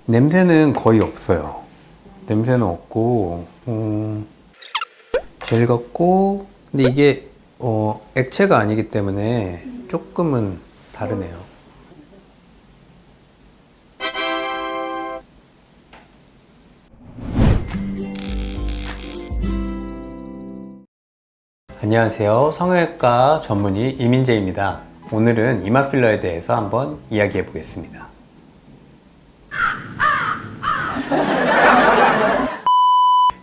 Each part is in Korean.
냄새는 거의 없어요. 냄새는 없고 젤 같고, 근데 이게 액체가 아니기 때문에 조금은 다르네요. 안녕하세요. 성형외과 전문의 이민재입니다. 오늘은 이마 필러에 대해서 한번 이야기해 보겠습니다.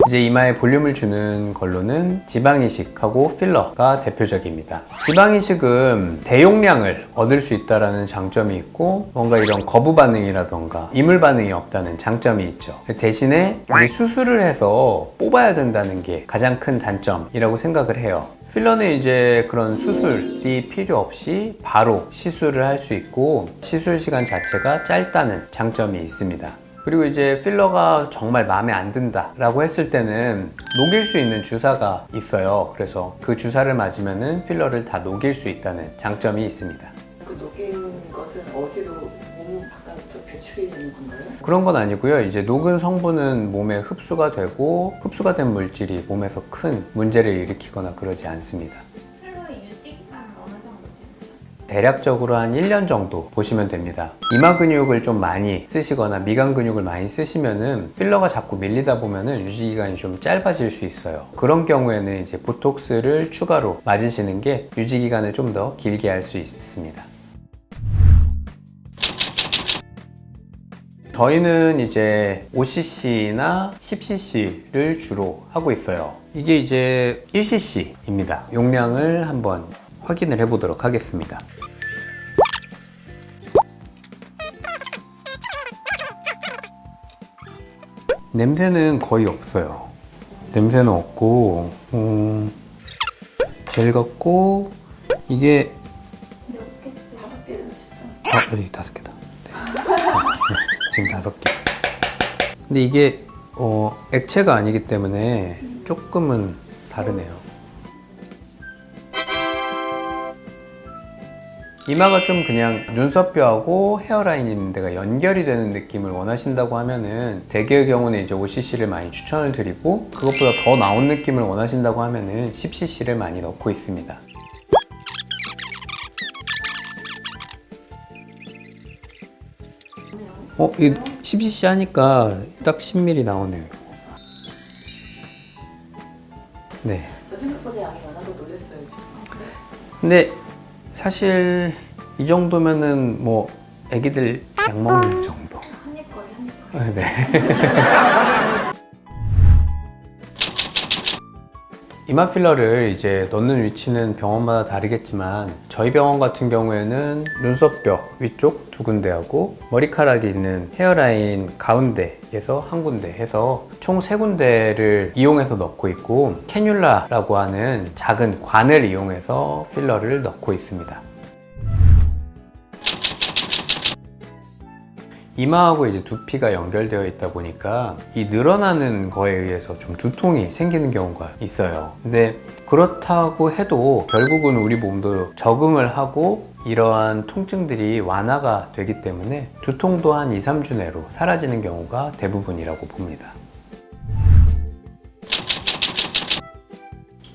이제 이마에 볼륨을 주는 걸로는 지방이식하고 필러가 대표적입니다. 지방이식은 대용량을 얻을 수 있다는 장점이 있고, 뭔가 이런 거부 반응이라던가 이물 반응이 없다는 장점이 있죠. 대신에 이제 수술을 해서 뽑아야 된다는 게 가장 큰 단점이라고 생각을 해요. 필러는 이제 그런 수술이 필요 없이 바로 시술을 할 수 있고, 시술 시간 자체가 짧다는 장점이 있습니다. 그리고 이제 필러가 정말 마음에 안 든다 라고 했을 때는 녹일 수 있는 주사가 있어요. 그래서 그 주사를 맞으면은 필러를 다 녹일 수 있다는 장점이 있습니다. 그 녹인 것은 어디로 몸 바깥으로 배출이 되는 건가요? 그런 건 아니고요. 이제 녹은 성분은 몸에 흡수가 되고, 흡수가 된 물질이 몸에서 큰 문제를 일으키거나 그러지 않습니다. 필러의 유지 기간은 어느 정도 됩니까? 대략적으로 한 1년 정도 보시면 됩니다. 이마 근육을 좀 많이 쓰시거나 미간 근육을 많이 쓰시면은 필러가 자꾸 밀리다 보면은 유지 기간이 좀 짧아질 수 있어요. 그런 경우에는 이제 보톡스를 추가로 맞으시는 게 유지 기간을 좀 더 길게 할 수 있습니다. 저희는 이제 5cc나 10cc를 주로 하고 있어요. 이게 이제 1cc입니다. 용량을 한번 확인을 해 보도록 하겠습니다. 냄새는 거의 없어요. 냄새는 없고, 젤 같고, 이게 몇 개? 5개는 진짜. 여기 5개다. 네, 지금 5개. 근데 이게 액체가 아니기 때문에 조금은 다르네요. 이마가 좀 그냥 눈썹뼈하고 헤어라인 있는 데가 연결이 되는 느낌을 원하신다고 하면은, 대개의 경우는 이제 5cc를 많이 추천을 드리고, 그것보다 더 나온 느낌을 원하신다고 하면은 10cc를 많이 넣고 있습니다. 이 10cc 하니까 딱 10mm 나오네요. 네. 저 생각보다 양이 많아서 놀랐어요 지금. 근데 사실 이 정도면은 뭐 애기들 약 먹는 정도. 한입거리. 네. 이마 필러를 이제 넣는 위치는 병원마다 다르겠지만, 저희 병원 같은 경우에는 눈썹뼈 위쪽 2군데하고 머리카락이 있는 헤어라인 가운데에서 1군데 해서 총 3군데를 이용해서 넣고 있고, 캐뉼라라고 하는 작은 관을 이용해서 필러를 넣고 있습니다. 이마하고 이제 두피가 연결되어 있다 보니까 이 늘어나는 거에 의해서 좀 두통이 생기는 경우가 있어요. 근데 그렇다고 해도 결국은 우리 몸도 적응을 하고 이러한 통증들이 완화가 되기 때문에 두통도 한 2-3주 내로 사라지는 경우가 대부분이라고 봅니다.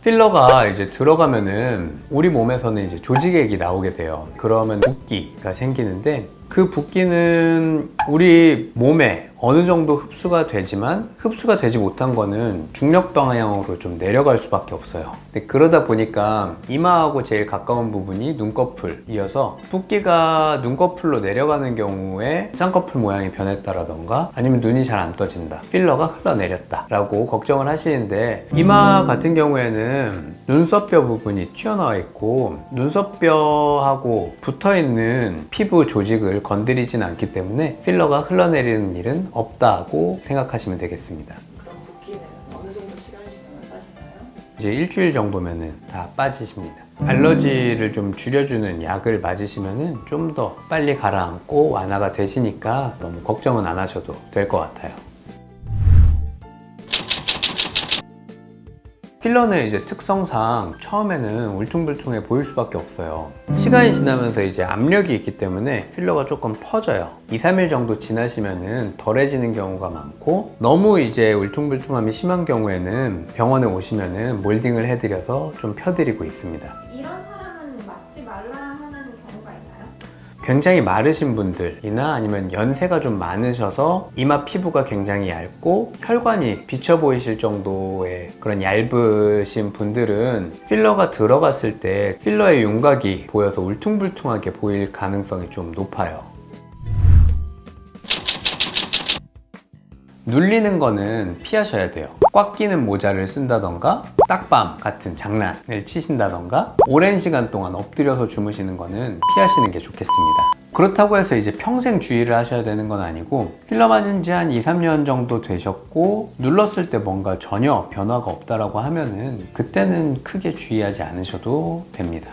필러가 이제 들어가면은 우리 몸에서는 이제 조직액이 나오게 돼요. 그러면 붓기가 생기는데, 그 붓기는 우리 몸에 어느 정도 흡수가 되지만, 흡수가 되지 못한 거는 중력 방향으로 좀 내려갈 수밖에 없어요. 근데 그러다 보니까 이마하고 제일 가까운 부분이 눈꺼풀이어서 붓기가 눈꺼풀로 내려가는 경우에 쌍꺼풀 모양이 변했다라던가, 아니면 눈이 잘 안 떠진다, 필러가 흘러내렸다 라고 걱정을 하시는데, 이마 같은 경우에는 눈썹뼈 부분이 튀어나와 있고 눈썹뼈하고 붙어있는 피부 조직을 건드리진 않기 때문에 필러가 흘러내리는 일은 없다고 생각하시면 되겠습니다. 그럼 붓기는 어느 정도 시간이 지나면 빠지나요? 이제 일주일 정도면은 다 빠지십니다. 알러지를 좀 줄여주는 약을 맞으시면은 좀 더 빨리 가라앉고 완화가 되시니까 너무 걱정은 안 하셔도 될 것 같아요. 필러는 이제 특성상 처음에는 울퉁불퉁해 보일 수밖에 없어요. 시간이 지나면서 이제 압력이 있기 때문에 필러가 조금 퍼져요. 2, 3일 정도 지나시면은 덜해지는 경우가 많고, 너무 이제 울퉁불퉁함이 심한 경우에는 병원에 오시면은 몰딩을 해드려서 좀 펴드리고 있습니다. 이런 사람은 맞지 말라 하는 경우가 있나요? 굉장히 마르신 분들이나 아니면 연세가 좀 많으셔서 이마 피부가 굉장히 얇고 혈관이 비쳐 보이실 정도의 그런 얇으신 분들은 필러가 들어갔을 때 필러의 윤곽이 보여서 울퉁불퉁하게 보일 가능성이 좀 높아요. 눌리는 거는 피하셔야 돼요. 꽉 끼는 모자를 쓴다던가 딱밤 같은 장난을 치신다던가 오랜 시간 동안 엎드려서 주무시는 거는 피하시는 게 좋겠습니다. 그렇다고 해서 이제 평생 주의를 하셔야 되는 건 아니고, 필러 맞은 지 한 2, 3년 정도 되셨고 눌렀을 때 뭔가 전혀 변화가 없다라고 하면은 그때는 크게 주의하지 않으셔도 됩니다.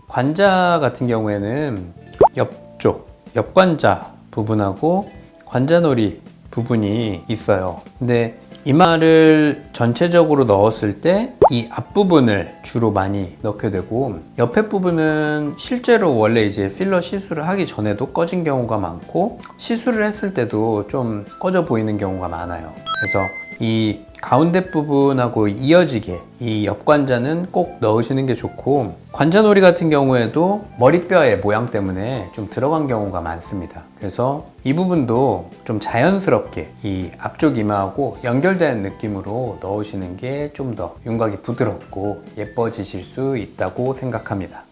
관자 같은 경우에는 옆쪽 옆관자 부분하고 관자놀이 부분이 있어요. 근데 이마를 전체적으로 넣었을 때 이 앞부분을 주로 많이 넣게 되고, 옆에 부분은 실제로 원래 이제 필러 시술을 하기 전에도 꺼진 경우가 많고, 시술을 했을 때도 좀 꺼져 보이는 경우가 많아요. 그래서 이 가운데 부분하고 이어지게 이 옆관자는 꼭 넣으시는 게 좋고, 관자놀이 같은 경우에도 머리뼈의 모양 때문에 좀 들어간 경우가 많습니다. 그래서 이 부분도 좀 자연스럽게 이 앞쪽 이마하고 연결된 느낌으로 넣으시는 게 좀 더 윤곽이 부드럽고 예뻐지실 수 있다고 생각합니다.